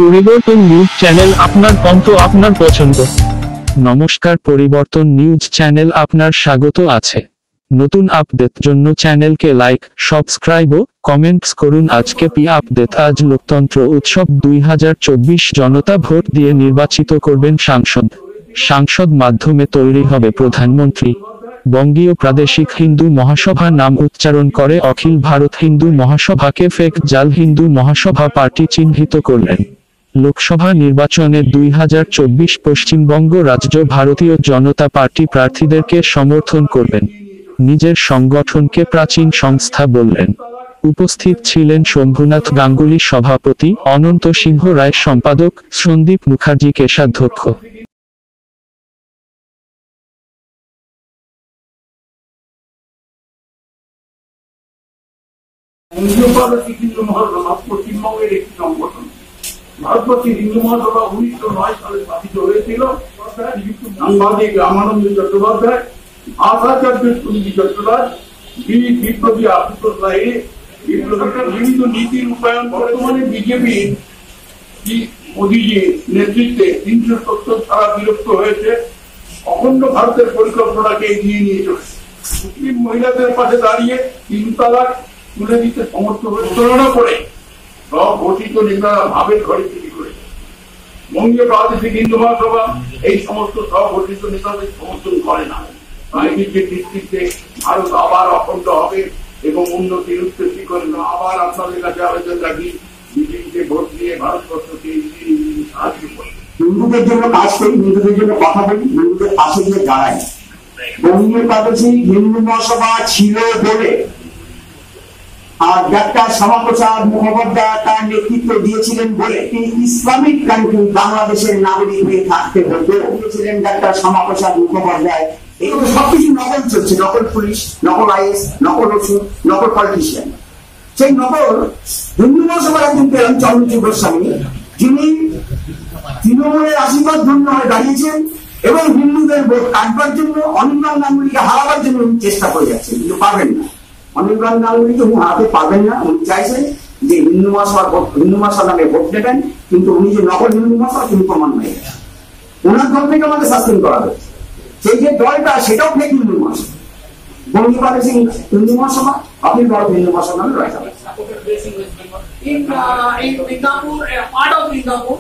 পরিবর্তন news channel, আপনার কণ্ঠ, আপনার পছন্দ। নমস্কার, পরিবর্তন নিউজ চ্যানেল আপনার স্বাগত আছে। নতুন আপডেট জন্য চ্যানেলকে লাইক, সাবস্ক্রাইব ও কমেন্টস করুন। আজকে আপডেট। আজ লোকতন্ত্র উৎসব 2024 জনতা ভোট দিয়ে নির্বাচিত করবেন সাংসদ মাধ্যমে তৈরি হবে প্রধানমন্ত্রী। বঙ্গীয় প্রাদেশিক হিন্দু মহাসভা নাম উচ্চারণ করে অখিল ভারত হিন্দু মহাসভাকে ফেক জাল হিন্দু মহাসভা পার্টি চিহ্নিত করলেন। লোকসভা নির্বাচনে 2024 পশ্চিমবঙ্গ রাজ্য ভারতীয় জনতা পার্টি প্রার্থীদেরকে সমর্থন করবেন। নিজের সংগঠনকে প্রাচীন সংস্থা বললেন। উপস্থিত ছিলেন শম্ভুনাথ গাঙ্গুলি সভাপতি, অনন্ত সিংহ রায় সম্পাদক, সন্দীপ মুখার্জি কোষাধ্যক্ষ। পশ্চিমবঙ্গের একটি সংগঠন। ভারতবর্ষের হিন্দু মহাসভা 1909 সালে স্থাপিত হয়েছিল। সাংবাদিক রামানন্দ চট্টোপাধ্যায়, ভাষাচার্য সুনীতি চট্টোপাধ্যায়, বিপ্লবী আশুতোষ রায় বিভিন্ন নীতি রূপায়ণ। বর্তমানে বিজেপি মোদীজির নেতৃত্বে 370 ছাড়া বিরক্ত হয়েছে, অখণ্ড ভারতের পরিকল্পনাকে এগিয়ে নিয়ে চলেছে। মুসলিম মহিলাদের পাশে দাঁড়িয়ে 3 তালাক তুলে দিতে সমর্থ হয়ে তুলনা করে গঠিত নেতারা ভাবের ঘরে তৈরি করেছে। বঙ্গীয় প্রাদেশিক হিন্দু মহাসভা এই সমস্ত স্বগঠিত নেতাদের সমর্থন করে না। রাজনীতির নেতৃত্বে ভারত আবার অখণ্ড হবে এবং উন্নতির উদ্দেশ্যে করে না। আবার আপনাদের কাছে আবেদন রাখি, বিজেপিকে ভোট দিয়ে ভারতবর্ষকে সাহায্য করে। হিন্দুদের জন্য কাজ করি, হিন্দুদের জন্য কথা বলি, হিন্দুদের পাশে গিয়ে দাঁড়াই। বঙ্গীয় প্রাদেশিক হিন্দু মহাসভা ছিল বলে আর ডাক্তার শ্যামাপ্রসাদ মুখোপাধ্যায় তার নেতৃত্ব দিয়েছিলেন বলে তিনি ইসলামিক কান্ট্রি বাংলাদেশের নাগরিক হয়ে থাকতে হতো। দিয়েছিলেন ডাক্তার শ্যামাপ্রসাদ মুখোপাধ্যায়। এগুলো সবকিছু নকল চলছে, নকল পুলিশ, নকল আইএস, নকল ওষুধ, নকল পলিটিশিয়ান। সেই নকল হিন্দু মহাসভার একজন পেলাম চন্দ্রজি গোস্বামী, যিনি তৃণমূলের আশীর্বাদ ধন্য হয়ে দাঁড়িয়েছেন এবং হিন্দুদের ভোট কাটবার জন্য অনির্বাণ গাঙ্গুলিকে হারাবার জন্য চেষ্টা করে যাচ্ছেন, কিন্তু পারবেন না। অনির্বাণ গাঙ্গুলিকে উনি হারাতে পারবেন না। উনি চাইছেন যে হিন্দু মহাসভা নামে ভোট দেবেন, কিন্তু উনি যে নকল হিন্দু মহাসভা তিনি প্রমাণ হয়ে গেছেন। ওনার দল থেকে আমাদের সাসপেন্ড করা হয়েছে। সেই যে দলটা সেটাও ফেক হিন্দু মহাসভা। বঙ্গীয় প্রাদেশিক হিন্দু মহাসভা, অখিল ভারত হিন্দু মহাসভা নামে রয়েছে। In Midnapur, part of Midnapur,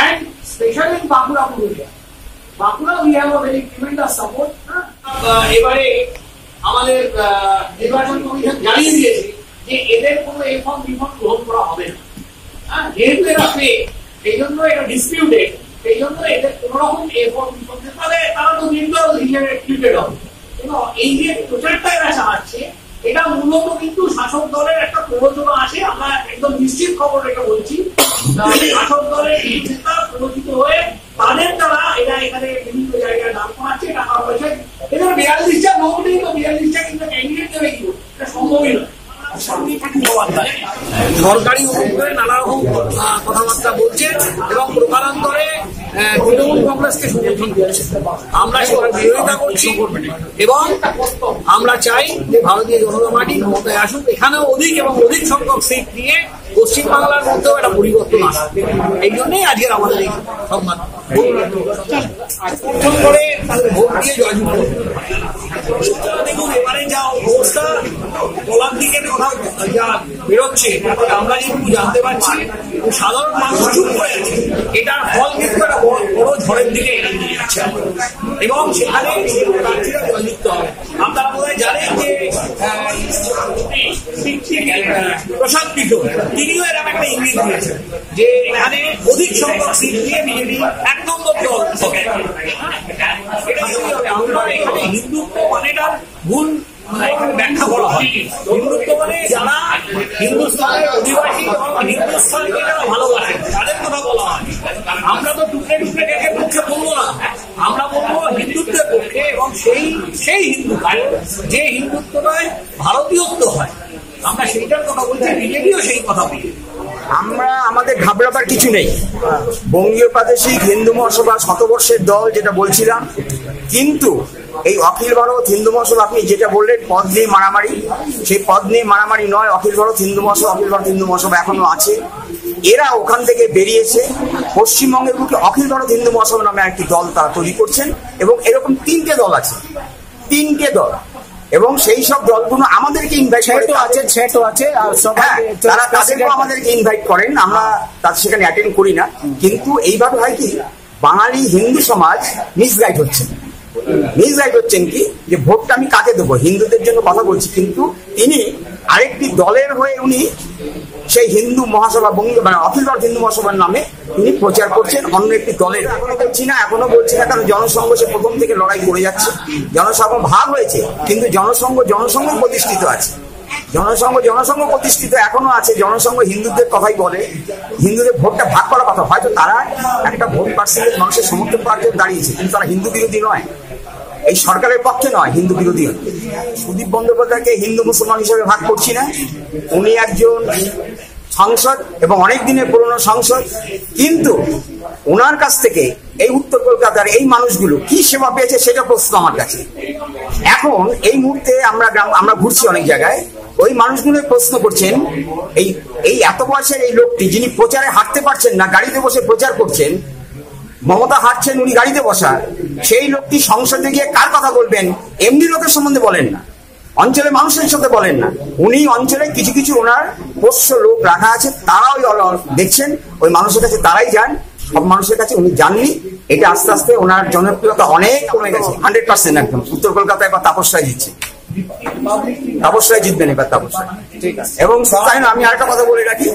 and especially in Bankura area. Bankura, we have a very tremendous support. এবারে আমাদের নির্বাচন কমিশন জানিয়ে দিয়েছে যে এদের কোনো এফর্ম বিফর্ম গ্রহণ করা হবে না। যেহেতু এরা ফেক, সেই জন্য এটা ডিসপিউটেড, সেই জন্য এদের কোন রকম এফর্ম বিফর্ম তাহলে তারা তো নির্দল হিসেবে ট্রিটেড হবে। এবং এই যে প্রচারটা এরা চালাচ্ছে, এটা মূলত কিন্তু শাসক দলের একটা প্ররোচনা আছে। আমরা একদম নিশ্চিত খবর এটা বলছি, শাসক দলের নেতা প্ররোচিত হয়ে তাদের দ্বারা এরা এখানে বিভিন্ন জায়গায় নাম করাচ্ছে, টাকা পয়সা। এদের 42টা লোক নেই, তো 42টা কিন্তু ক্যান্ডিডেট দেবে কি, এটা সম্ভবই নয়। সরকারি অনুমোদনে নানা রকম কথাবার্তা বলছে এবং প্রকারান্তরে তৃণমূল কংগ্রেসকে সমর্থন করছে। আমরা সেটার বিরোধিতা করছি এবং আমরা চাই যে ভারতীয় জনতা পার্টি ক্ষমতায় আসুক, এখানেও অধিক এবং অধিক সংখ্যক সিট নিয়ে পশ্চিমবাংলার মধ্যেও একটা পরিবর্তন আসবে। এই জন্যই আজকের আমাদের এই সংবাদ করে ভোট দিয়ে জয়যুক্ত। দেখুন, এবারে যা অবস্থা, তোলার দিকের কথা যা বেরোচ্ছে, আমরা যেটুকু জানতে পারছি সাধারণ মানুষ চুপ করে আছে। এটার ফল কিন্তু একটা বড় ঝড়ের দিকে এগিয়ে নিয়ে যাচ্ছে এবং সেখানে প্রার্থীরা জয়যুক্ত হবে। আপনারা বোধহয় জানেন যে প্রশান্ত কিশোর তিনিও এরকম একটা ইঙ্গিত দিয়েছেন যে এখানে অধিক সংখ্যক সিট নিয়ে বিজেপি 1 নম্বর দল হবে। আমরা এখানে হিন্দুত্ব মানেটার ভুল ব্যাখ্যা করা হয়। হিন্দুত্ব মানে যারা হিন্দুস্তানের অধিবাসী এবং হিন্দুস্তানকে যারা ভালোবাসে তাদের কথা বলা হয়। আমরা তো টুকরে টুকরে ডেকে পক্ষে বলবো না, আমরা বলবো হিন্দুত্বের পক্ষে এবং সেই হিন্দুত্ব যে হিন্দুত্বটায় ভারতীয়ত্ব হয়, আমরা সেইটার কথা বলছি। বিজেপিও সেই কথা বলি। আমরা আমাদের ঘাবড়াবার কিছু নেই। বঙ্গীয় প্রাদেশিক হিন্দু মহাসভা শতবর্ষের দল যেটা বলছিলাম, কিন্তু এই অখিল ভারত হিন্দু মহাসভা আপনি যেটা বললেন পদ নিয়ে মারামারি, সেই পদ নিয়ে মারামারি নয়। অখিল ভারত হিন্দু মহাসভা এখনো আছে। এরা ওখান থেকে বেরিয়েছে পশ্চিমবঙ্গের বুকে অখিল ভারত হিন্দু মহাসভা নামে একটি দল তারা তৈরি করছেন, এবং এরকম 3টে দল আছে, 3টে দল, এবং সেই সব দলগুলো আমাদেরকে ইনভাইট আছে, তারা তাদেরকেও আমাদেরকে ইনভাইট করেন, আমরা তাদের সেখানে অ্যাটেন্ড করি না। কিন্তু এইভাবে হয় কি, বাঙালি হিন্দু সমাজ মিসগাইড হচ্ছেন কি যে ভোটটা আমি কাকে দেবো, হিন্দুদের জন্য কথা বলছি, কিন্তু তিনি আরেকটি দলের হয়ে উনি সেই হিন্দু মহাসভা মানে অখিল ভারত হিন্দু মহাসভার নামে তিনি প্রচার করছেন অন্য একটি দলের। এখনো বলছি না কারণ জনসংঘ সে প্রথম থেকে লড়াই করে যাচ্ছে, জনসংঘ ভাগ হয়েছে কিন্তু জনসংঘ প্রতিষ্ঠিত আছে, জনসংঘ প্রতিষ্ঠিত এখনো আছে। জনসংঘ হিন্দুদের কথাই বলে, হিন্দুদের ভোটটা ভাগ করার কথা, হয়তো তারা একটা ভোট পার্সেন্টেজ মানুষের সমর্থন করার জন্য দাঁড়িয়েছে, কিন্তু তারা হিন্দু বিরোধী নয়, এই সরকারের পক্ষে নয়, হিন্দু বিরোধী। সুদীপ বন্দ্যোপাধ্যায়কে হিন্দু মুসলমান হিসেবে ভাগ করছি না, উনি একজন সাংসদ এবং অনেক দিনের পুরনো সাংসদ, কিন্তু ওনার কাছ থেকে এই উত্তর কলকাতার এই মানুষগুলো কি সেবা পেয়েছে সেটা প্রশ্ন আমার কাছে। এখন এই মুহূর্তে আমরা ঘুরছি অনেক জায়গায়, ওই মানুষগুলো প্রশ্ন করছেন এই এত বয়সের এই লোকটি যিনি প্রচারে হাঁটতে পারছেন না, গাড়িতে বসে প্রচার করছেন, মমতা হাঁটছেন উনি গাড়িতে বসা, সেই লোকটি সংসদে গিয়ে কার কথা বলবেন, এমনি লোকের সম্বন্ধে বলেন না, অঞ্চলের মানুষের সাথে বলেন না, উনি অঞ্চলে কিছু কিছু ওনার পোষ্য লোক রাখা আছে, তারাও দেখছেন, ওই মানুষের কাছে তারাই যান, সব মানুষের কাছে উনি যাননি। এটা আস্তে আস্তে ওনার জনপ্রিয়তা অনেক কমে গেছে, 100% একদম। উত্তর কলকাতায় এবার তাপসরায় জিতবেন এবার তাপসরায়। এবং তাই না, আমি আরেকটা কথা বলে রাখি,